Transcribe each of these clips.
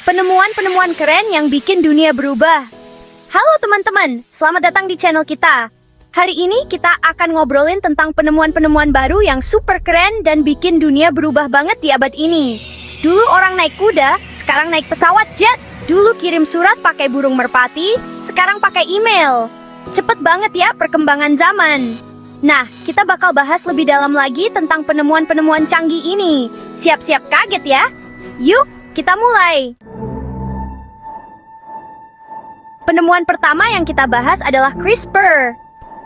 Penemuan-penemuan keren yang bikin dunia berubah. Halo teman-teman, selamat datang di channel kita. Hari ini kita akan ngobrolin tentang penemuan-penemuan baru yang super keren dan bikin dunia berubah banget di abad ini. Dulu orang naik kuda, sekarang naik pesawat jet. Dulu kirim surat pakai burung merpati, sekarang pakai email. Cepet banget ya perkembangan zaman. Nah, kita bakal bahas lebih dalam lagi tentang penemuan-penemuan canggih ini. Siap-siap kaget ya. Yuk, kita mulai. Penemuan pertama yang kita bahas adalah CRISPR.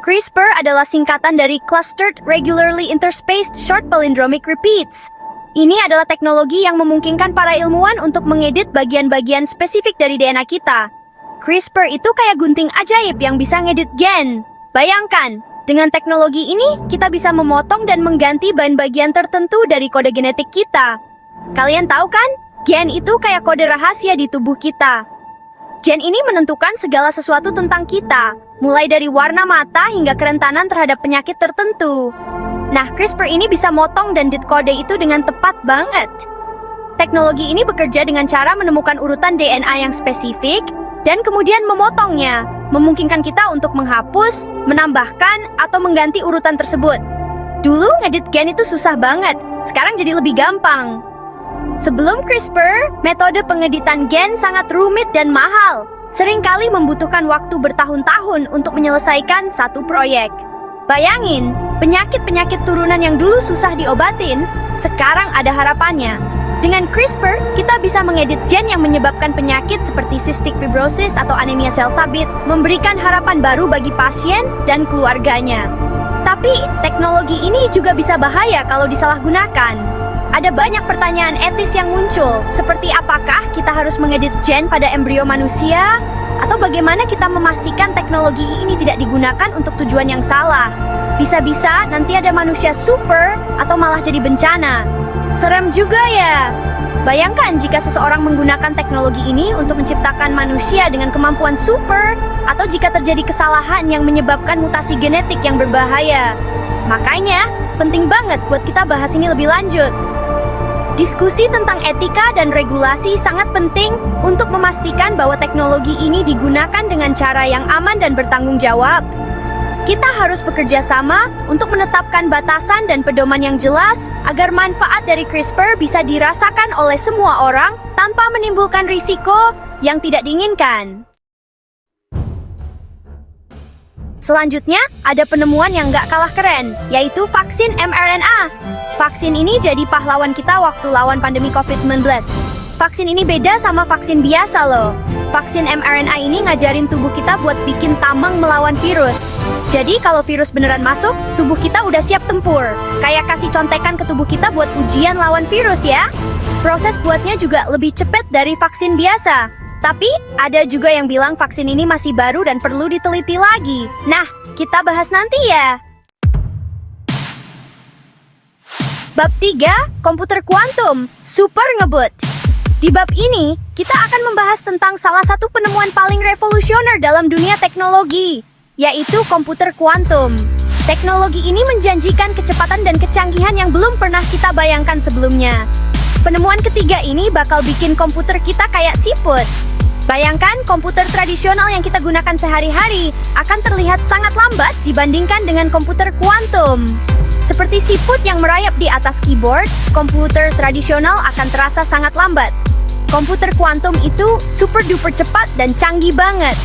CRISPR adalah singkatan dari Clustered Regularly Interspaced Short Palindromic Repeats. Ini adalah teknologi yang memungkinkan para ilmuwan untuk mengedit bagian-bagian spesifik dari DNA kita. CRISPR itu kayak gunting ajaib yang bisa ngedit gen. Bayangkan, dengan teknologi ini kita bisa memotong dan mengganti bagian tertentu dari kode genetik kita. Kalian tahu kan, gen itu kayak kode rahasia di tubuh kita. Gen ini menentukan segala sesuatu tentang kita, mulai dari warna mata hingga kerentanan terhadap penyakit tertentu. Nah, CRISPR ini bisa motong dan dekode itu dengan tepat banget. Teknologi ini bekerja dengan cara menemukan urutan DNA yang spesifik, dan kemudian memotongnya, memungkinkan kita untuk menghapus, menambahkan, atau mengganti urutan tersebut. Dulu ngedit gen itu susah banget, sekarang jadi lebih gampang. Sebelum CRISPR, metode pengeditan gen sangat rumit dan mahal. Seringkali membutuhkan waktu bertahun-tahun untuk menyelesaikan satu proyek. Bayangin, penyakit-penyakit turunan yang dulu susah diobatin, sekarang ada harapannya. Dengan CRISPR, kita bisa mengedit gen yang menyebabkan penyakit seperti cystic fibrosis atau anemia sel sabit, memberikan harapan baru bagi pasien dan keluarganya. Tapi, teknologi ini juga bisa bahaya kalau disalahgunakan. Ada banyak pertanyaan etis yang muncul, seperti apakah kita harus mengedit gen pada embrio manusia? Atau bagaimana kita memastikan teknologi ini tidak digunakan untuk tujuan yang salah? Bisa-bisa nanti ada manusia super atau malah jadi bencana. Serem juga ya. Bayangkan jika seseorang menggunakan teknologi ini untuk menciptakan manusia dengan kemampuan super, atau jika terjadi kesalahan yang menyebabkan mutasi genetik yang berbahaya. Makanya, penting banget buat kita bahas ini lebih lanjut. Diskusi tentang etika dan regulasi sangat penting untuk memastikan bahwa teknologi ini digunakan dengan cara yang aman dan bertanggung jawab. Kita harus bekerja sama untuk menetapkan batasan dan pedoman yang jelas agar manfaat dari CRISPR bisa dirasakan oleh semua orang tanpa menimbulkan risiko yang tidak diinginkan. Selanjutnya, ada penemuan yang nggak kalah keren, yaitu vaksin mRNA. Vaksin ini jadi pahlawan kita waktu lawan pandemi COVID-19. Vaksin ini beda sama vaksin biasa loh. Vaksin mRNA ini ngajarin tubuh kita buat bikin tameng melawan virus. Jadi kalau virus beneran masuk, tubuh kita udah siap tempur. Kayak kasih contekan ke tubuh kita buat ujian lawan virus ya. Proses buatnya juga lebih cepat dari vaksin biasa. Tapi, ada juga yang bilang vaksin ini masih baru dan perlu diteliti lagi. Nah, kita bahas nanti ya. Bab 3, komputer kuantum, super ngebut. Di bab ini, kita akan membahas tentang salah satu penemuan paling revolusioner dalam dunia teknologi, yaitu komputer kuantum. Teknologi ini menjanjikan kecepatan dan kecanggihan yang belum pernah kita bayangkan sebelumnya. Penemuan ketiga ini bakal bikin komputer kita kayak siput. Bayangkan komputer tradisional yang kita gunakan sehari-hari akan terlihat sangat lambat dibandingkan dengan komputer kuantum. Seperti siput yang merayap di atas keyboard, komputer tradisional akan terasa sangat lambat. Komputer kuantum itu super-duper cepat dan canggih banget.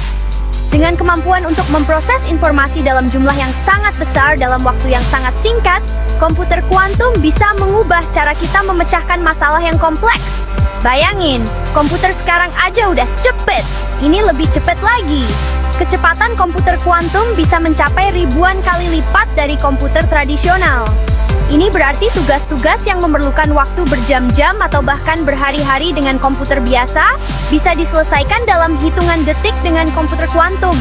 Dengan kemampuan untuk memproses informasi dalam jumlah yang sangat besar dalam waktu yang sangat singkat, komputer kuantum bisa mengubah cara kita memecahkan masalah yang kompleks. Bayangin, komputer sekarang aja udah cepet. Ini lebih cepet lagi. Kecepatan komputer kuantum bisa mencapai ribuan kali lipat dari komputer tradisional. Ini berarti tugas-tugas yang memerlukan waktu berjam-jam atau bahkan berhari-hari dengan komputer biasa bisa diselesaikan dalam hitungan detik dengan komputer kuantum.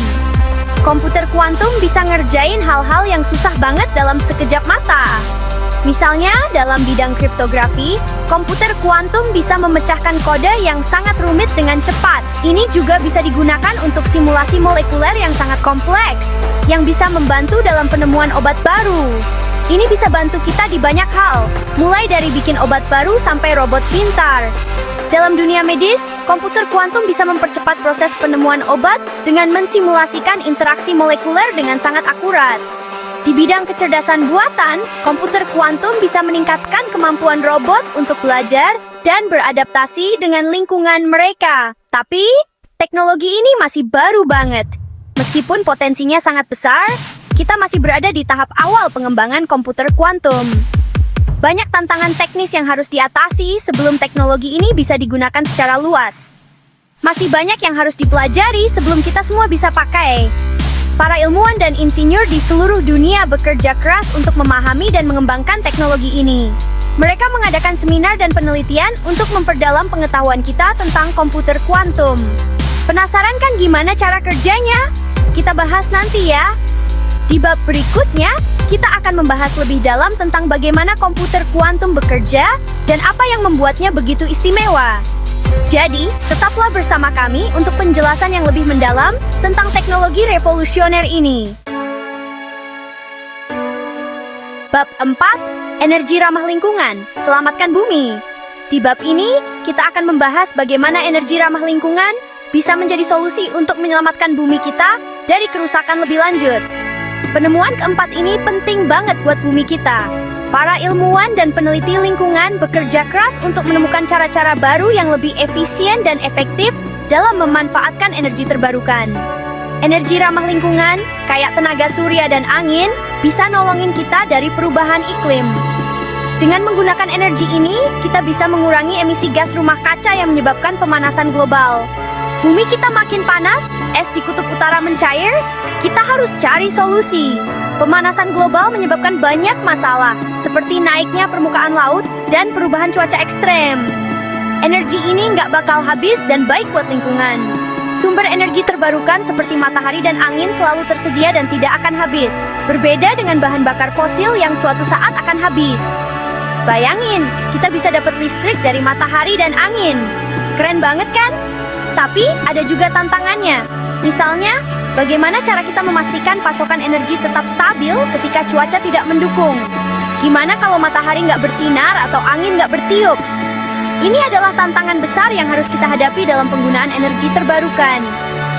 Komputer kuantum bisa ngerjain hal-hal yang susah banget dalam sekejap mata. Misalnya, dalam bidang kriptografi, komputer kuantum bisa memecahkan kode yang sangat rumit dengan cepat. Ini juga bisa digunakan untuk simulasi molekuler yang sangat kompleks, yang bisa membantu dalam penemuan obat baru. Ini bisa bantu kita di banyak hal, mulai dari bikin obat baru sampai robot pintar. Dalam dunia medis, komputer kuantum bisa mempercepat proses penemuan obat dengan mensimulasikan interaksi molekuler dengan sangat akurat. Di bidang kecerdasan buatan, komputer kuantum bisa meningkatkan kemampuan robot untuk belajar dan beradaptasi dengan lingkungan mereka. Tapi, teknologi ini masih baru banget. Meskipun potensinya sangat besar, kita masih berada di tahap awal pengembangan komputer kuantum. Banyak tantangan teknis yang harus diatasi sebelum teknologi ini bisa digunakan secara luas. Masih banyak yang harus dipelajari sebelum kita semua bisa pakai. Para ilmuwan dan insinyur di seluruh dunia bekerja keras untuk memahami dan mengembangkan teknologi ini. Mereka mengadakan seminar dan penelitian untuk memperdalam pengetahuan kita tentang komputer kuantum. Penasaran kan gimana cara kerjanya? Kita bahas nanti ya. Di bab berikutnya, kita akan membahas lebih dalam tentang bagaimana komputer kuantum bekerja dan apa yang membuatnya begitu istimewa. Jadi, tetaplah bersama kami untuk penjelasan yang lebih mendalam tentang teknologi revolusioner ini. Bab 4, Energi Ramah Lingkungan, Selamatkan Bumi. Di bab ini, kita akan membahas bagaimana energi ramah lingkungan bisa menjadi solusi untuk menyelamatkan bumi kita dari kerusakan lebih lanjut. Penemuan keempat ini penting banget buat bumi kita. Para ilmuwan dan peneliti lingkungan bekerja keras untuk menemukan cara-cara baru yang lebih efisien dan efektif dalam memanfaatkan energi terbarukan. Energi ramah lingkungan, kayak tenaga surya dan angin, bisa nolongin kita dari perubahan iklim. Dengan menggunakan energi ini, kita bisa mengurangi emisi gas rumah kaca yang menyebabkan pemanasan global. Bumi kita makin panas, es di kutub utara mencair, kita harus cari solusi. Pemanasan global menyebabkan banyak masalah, seperti naiknya permukaan laut dan perubahan cuaca ekstrem. Energi ini nggak bakal habis dan baik buat lingkungan. Sumber energi terbarukan seperti matahari dan angin selalu tersedia dan tidak akan habis. Berbeda dengan bahan bakar fosil yang suatu saat akan habis. Bayangin, kita bisa dapat listrik dari matahari dan angin. Keren banget kan? Tapi ada juga tantangannya. Misalnya, bagaimana cara kita memastikan pasokan energi tetap stabil ketika cuaca tidak mendukung? Gimana kalau matahari nggak bersinar atau angin nggak bertiup? Ini adalah tantangan besar yang harus kita hadapi dalam penggunaan energi terbarukan.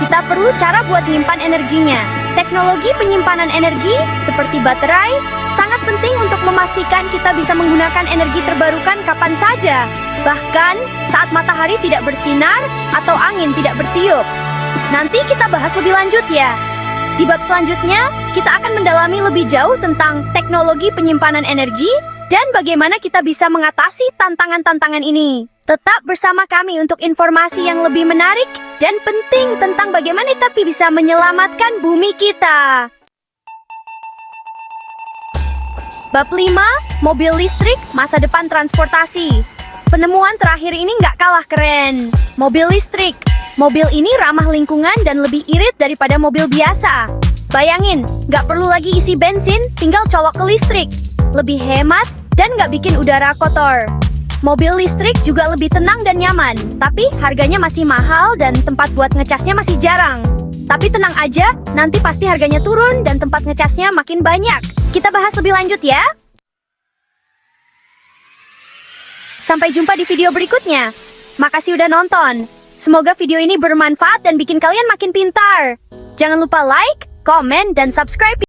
Kita perlu cara buat menyimpan energinya. Teknologi penyimpanan energi, seperti baterai, sangat penting untuk memastikan kita bisa menggunakan energi terbarukan kapan saja. Bahkan saat matahari tidak bersinar atau angin tidak bertiup. Nanti kita bahas lebih lanjut ya. Di bab selanjutnya, kita akan mendalami lebih jauh tentang teknologi penyimpanan energi dan bagaimana kita bisa mengatasi tantangan-tantangan ini. Tetap bersama kami untuk informasi yang lebih menarik dan penting tentang bagaimana kita bisa menyelamatkan bumi kita. Bab 5, Mobil Listrik, Masa Depan Transportasi. Penemuan terakhir ini nggak kalah keren. Mobil listrik. Mobil ini ramah lingkungan dan lebih irit daripada mobil biasa. Bayangin, nggak perlu lagi isi bensin, tinggal colok ke listrik. Lebih hemat dan nggak bikin udara kotor. Mobil listrik juga lebih tenang dan nyaman, tapi harganya masih mahal dan tempat buat ngecasnya masih jarang. Tapi tenang aja, nanti pasti harganya turun dan tempat ngecasnya makin banyak. Kita bahas lebih lanjut ya. Sampai jumpa di video berikutnya. Makasih udah nonton. Semoga video ini bermanfaat dan bikin kalian makin pintar. Jangan lupa like, komen, dan subscribe.